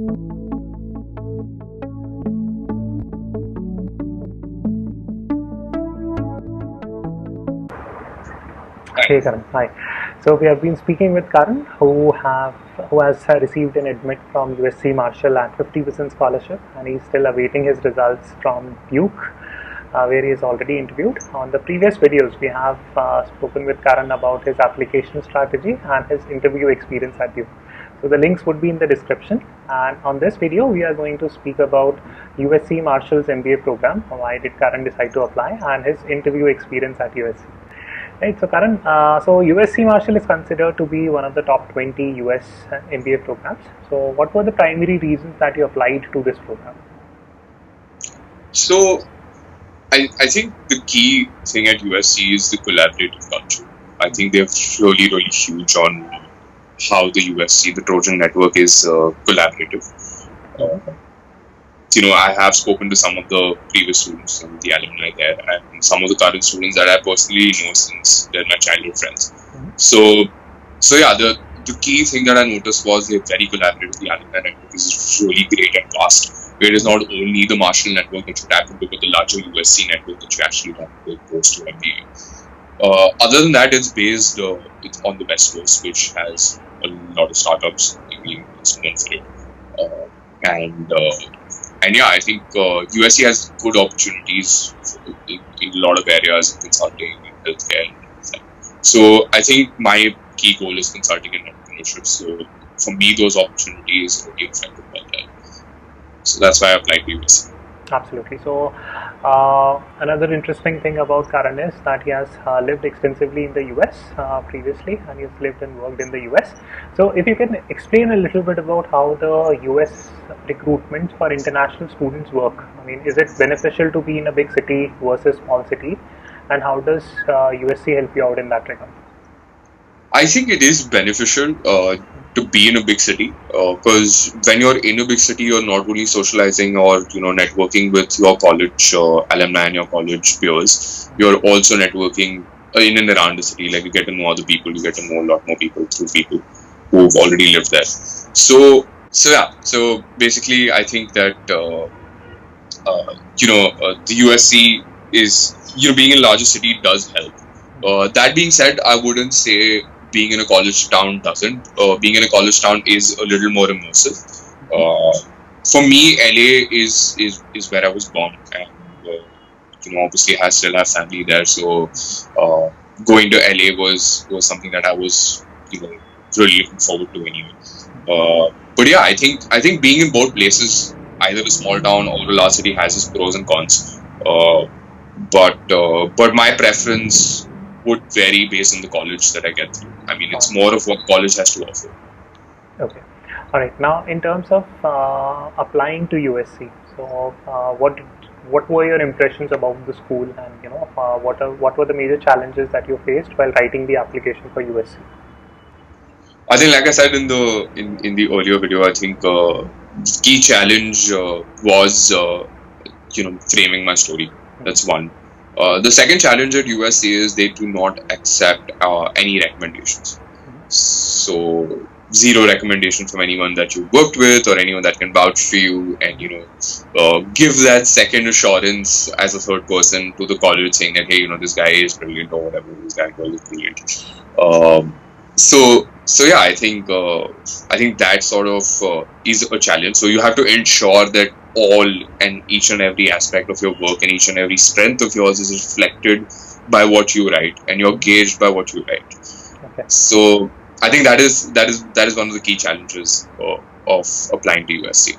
Hey Karan, hi. So we have been speaking with Karan, who has received an admit from USC Marshall at 50% scholarship, and he's still awaiting his results from Duke, where he is already interviewed. On the previous videos, we have spoken with Karan about his application strategy and his interview experience at Duke. So the links would be in the description. And on this video, we are going to speak about USC Marshall's MBA program. Why did Karan decide to apply, and his interview experience at USC. Right, so Karan, so USC Marshall is considered to be one of the top 20 US MBA programs. So what were the primary reasons that you applied to this program? So I think the key thing at USC is the collaborative culture. I think they're really huge on how the USC, the Trojan network, is collaborative. I have spoken to some of the previous students and the alumni there, and some of the current students that I personally know since they're my childhood friends. So yeah, the key thing that I noticed was they're very collaborative. The alumni network is really great and vast. Where it is not only the Marshall network that you tap into, but the larger USC network that you actually tap into post to MBA. Other than that, it's based it's on the West Coast, which has a lot of startups. It's known for it. And yeah, I think USC has good opportunities in a lot of areas, consulting, healthcare, and so I think my key goal is consulting and entrepreneurship. So for me, those opportunities really affected by that. So that's why I applied to USC. Absolutely. So another interesting thing about Karan is that he has lived extensively in the US previously, and he has lived and worked in the US. So if you can explain a little bit about how the US recruitment for international students work. I mean, is it beneficial to be in a big city versus small city, and how does USC help you out in that regard? I think it is beneficial to be in a big city, because when you're in a big city, you're not only socializing or networking with your college alumni and your college peers. You're also networking in and around the city. Like, you get to know other people, you get to know a lot more people through people who've already lived there. So basically, I think that the USC is being in a larger city does help. That being said, I wouldn't say being in a college town doesn't. Being in a college town is a little more immersive. For me, LA is where I was born, and obviously I still have family there. So going to LA was something that I was really looking forward to anyway. But yeah, I think being in both places, either a small town or a large city, has its pros and cons. But my preference would vary based on the college that I get through. I mean, it's more of what college has to offer. Okay. All right. Now, in terms of applying to USC, so what were your impressions about the school, and what were the major challenges that you faced while writing the application for USC? I think, like I said in the earlier video, I think key challenge was framing my story. That's one. The second challenge at USC is they do not accept any recommendations. So 0 recommendation from anyone that you worked with or anyone that can vouch for you, and give that second assurance as a third person to the college, saying that, hey, this guy is brilliant, or whatever, this guy is brilliant. So yeah, I think that sort of is a challenge. So you have to ensure that all and each and every aspect of your work and each and every strength of yours is reflected by what you write, and you're gauged by what you write. Okay. So I think that is one of the key challenges of applying to USC.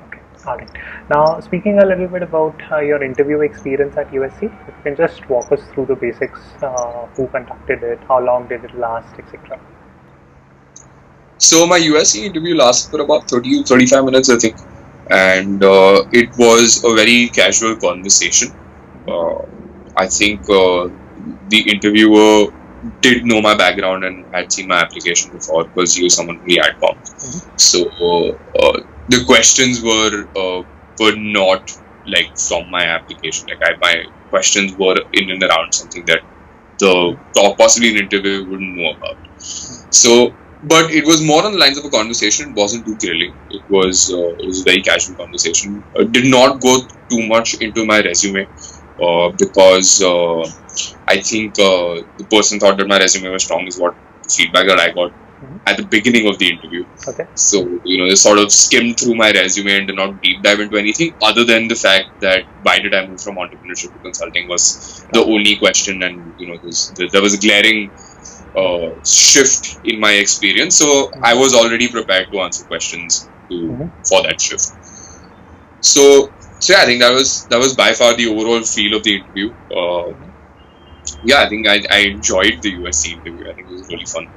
Okay. All right. Now, speaking a little bit about your interview experience at USC, if you can just walk us through the basics: who conducted it, how long did it last, etc. So my USC interview lasted for about 30-35 minutes, I think. And it was a very casual conversation. I think the interviewer did know my background and had seen my application before, because he was someone who had come. So the questions were not like from my application. Like my questions were in and around something that the possibly an interviewer wouldn't know about. So But it was more on the lines of a conversation. It wasn't too grilling. It was a very casual conversation. Did not go too much into my resume because I think the person thought that my resume was strong is what feedback that I got at the beginning of the interview. Okay. So, they sort of skimmed through my resume and did not deep dive into anything other than the fact that why did I move from entrepreneurship to consulting was the only question, and there was a glaring shift in my experience. So I was already prepared to answer questions for that shift. So yeah, I think that was by far the overall feel of the interview. I think I enjoyed the USC interview. I think it was really fun.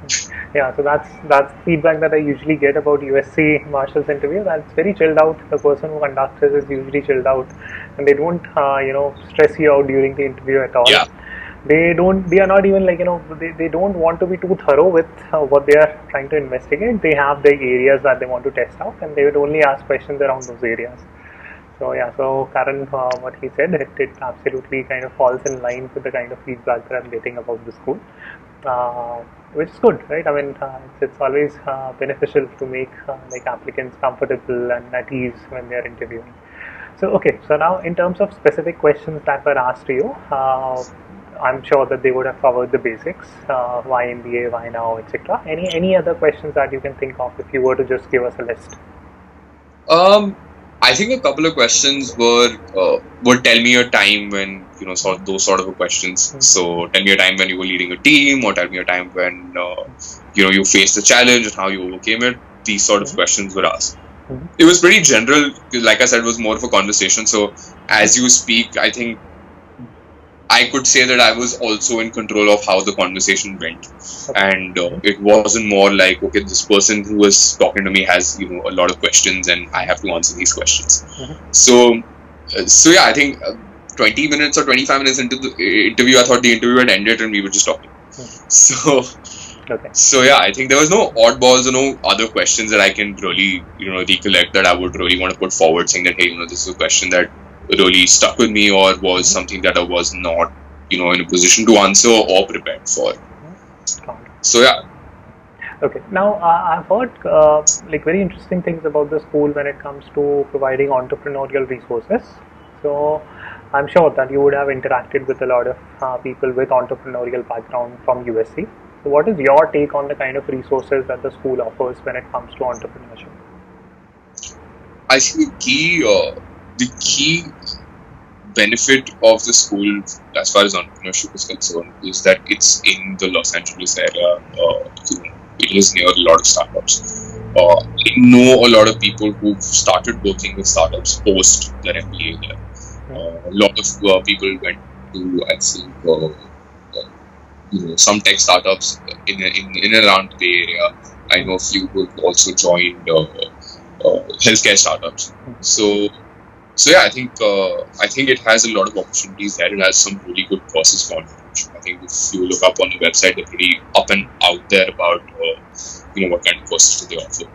Yeah, so that's feedback that I usually get about USC Marshall's interview. That's very chilled out. The person who conducts it is usually chilled out, and they don't stress you out during the interview at all. Yeah. They are not even they don't want to be too thorough with what they are trying to investigate. They have the areas that they want to test out, and they would only ask questions around those areas. So yeah, so Karan, what he said, it absolutely kind of falls in line with the kind of feedback that I'm getting about the school, which is good, right? I mean, it's always beneficial to make applicants comfortable and at ease when they are interviewing. So okay, so now in terms of specific questions that were asked to you, I'm sure that they would have covered the basics, why MBA, why now, etc. Any other questions that you can think of if you were to just give us a list? I think a couple of questions were tell me a time when those sort of questions. So tell me a time when you were leading a team, or tell me a time when you faced a challenge and how you overcame it. These sort of questions were asked. It was pretty general. Like I said, it was more of a conversation. So as you speak, I think I could say that I was also in control of how the conversation went, and it wasn't more like, okay, this person who was talking to me has a lot of questions and I have to answer these questions. So yeah, I think 20 minutes or 25 minutes into the interview, I thought the interview had ended and we were just talking. So yeah, I think there was no oddballs or no other questions that I can really recollect that I would really want to put forward, saying that, hey, this is a question that really stuck with me, or was something that I was not in a position to answer or prepared for. So yeah. Okay, now I've heard very interesting things about the school when it comes to providing entrepreneurial resources. So I'm sure that you would have interacted with a lot of people with entrepreneurial background from USC. So what is your take on the kind of resources that the school offers when it comes to entrepreneurship? I think the key benefit of the school as far as entrepreneurship is concerned is that it's in the Los Angeles area. It is near a lot of startups. I know a lot of people who've started working with startups post their MBA here. A lot of people went to, I think, some tech startups in and around the Bay Area. I know a few who also joined healthcare startups. So yeah, I think it has a lot of opportunities there. It has some really good courses for entrepreneurship. I think if you look up on the website, they're pretty up and out there about what kind of courses do they offer.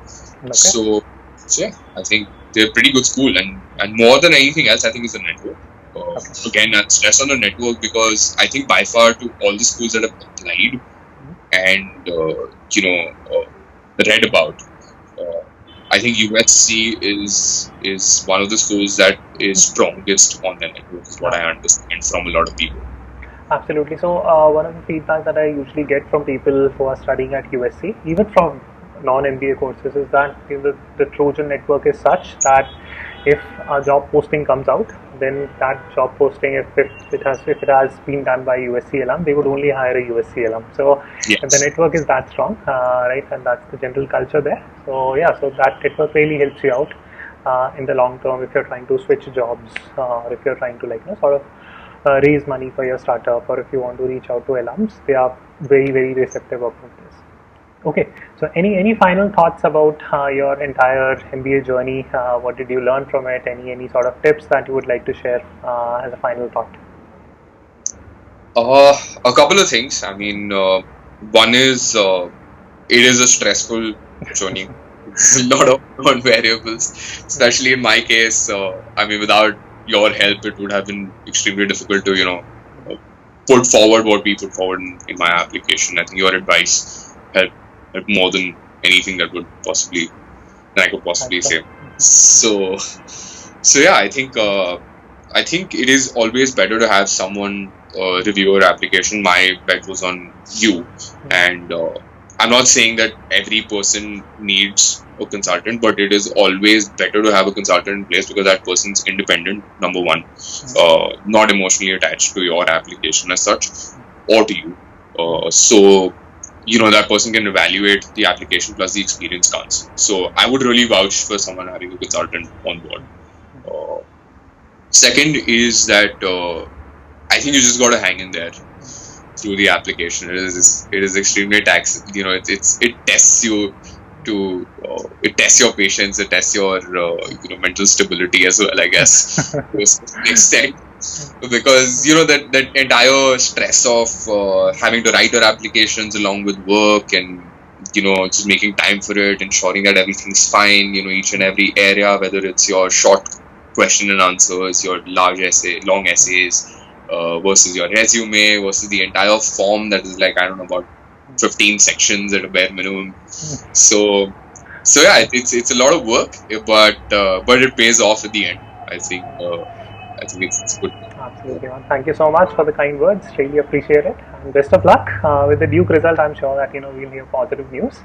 Okay. So yeah, I think they're a pretty good school, and more than anything else, I think it's the network. Again, I stress on the network because I think by far to all the schools that have applied and read about. I think USC is one of the schools that is strongest on the network, is what I understand from a lot of people. Absolutely. So one of the feedback that I usually get from people who are studying at USC, even from non-MBA courses, is that the Trojan network is such that if a job posting comes out, then that job posting, if it has been done by USC alum, they would only hire a USC alum. So yes, the network is that strong, right? And that's the general culture there. So yeah, so that network really helps you out in the long term if you're trying to switch jobs, or if you're trying to sort of raise money for your startup, or if you want to reach out to alums. They are very, very receptive about this. Okay, so any final thoughts about your entire MBA journey? What did you learn from it? Any sort of tips that you would like to share as a final thought? A couple of things. I mean, one is it is a stressful journey. It's a lot of variables, especially in my case. I mean, without your help, it would have been extremely difficult to put forward what we put forward in my application. I think your advice helped more than anything that I could possibly say. So yeah, I think it is always better to have someone review your application. My bet was on you, and I'm not saying that every person needs a consultant, but it is always better to have a consultant in place because that person's independent, number one, not emotionally attached to your application as such or to you. So that person can evaluate the application plus the experience counts. So I would really vouch for someone having a consultant on board. Second is that I think you just got to hang in there through the application. It is extremely taxing. It tests you it tests your patience, it tests your mental stability as well, I guess, to a certain extent, because that entire stress of having to write your applications along with work and just making time for it, ensuring that everything's fine, each and every area, whether it's your short question and answers, your long essays, versus your resume, versus the entire form that is like, I don't know, about 15 sections at a bare minimum. So yeah, it's a lot of work, but it pays off at the end. I think it's good. Absolutely, man. Thank you so much for the kind words. Really appreciate it. And best of luck with the Duke result. I'm sure that we'll hear positive news,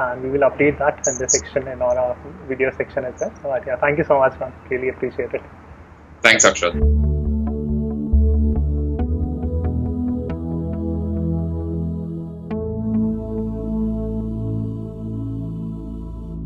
and we will update that in the section in our video section as well. So yeah, thank you so much, man. Really appreciate it. Thanks, Akshat.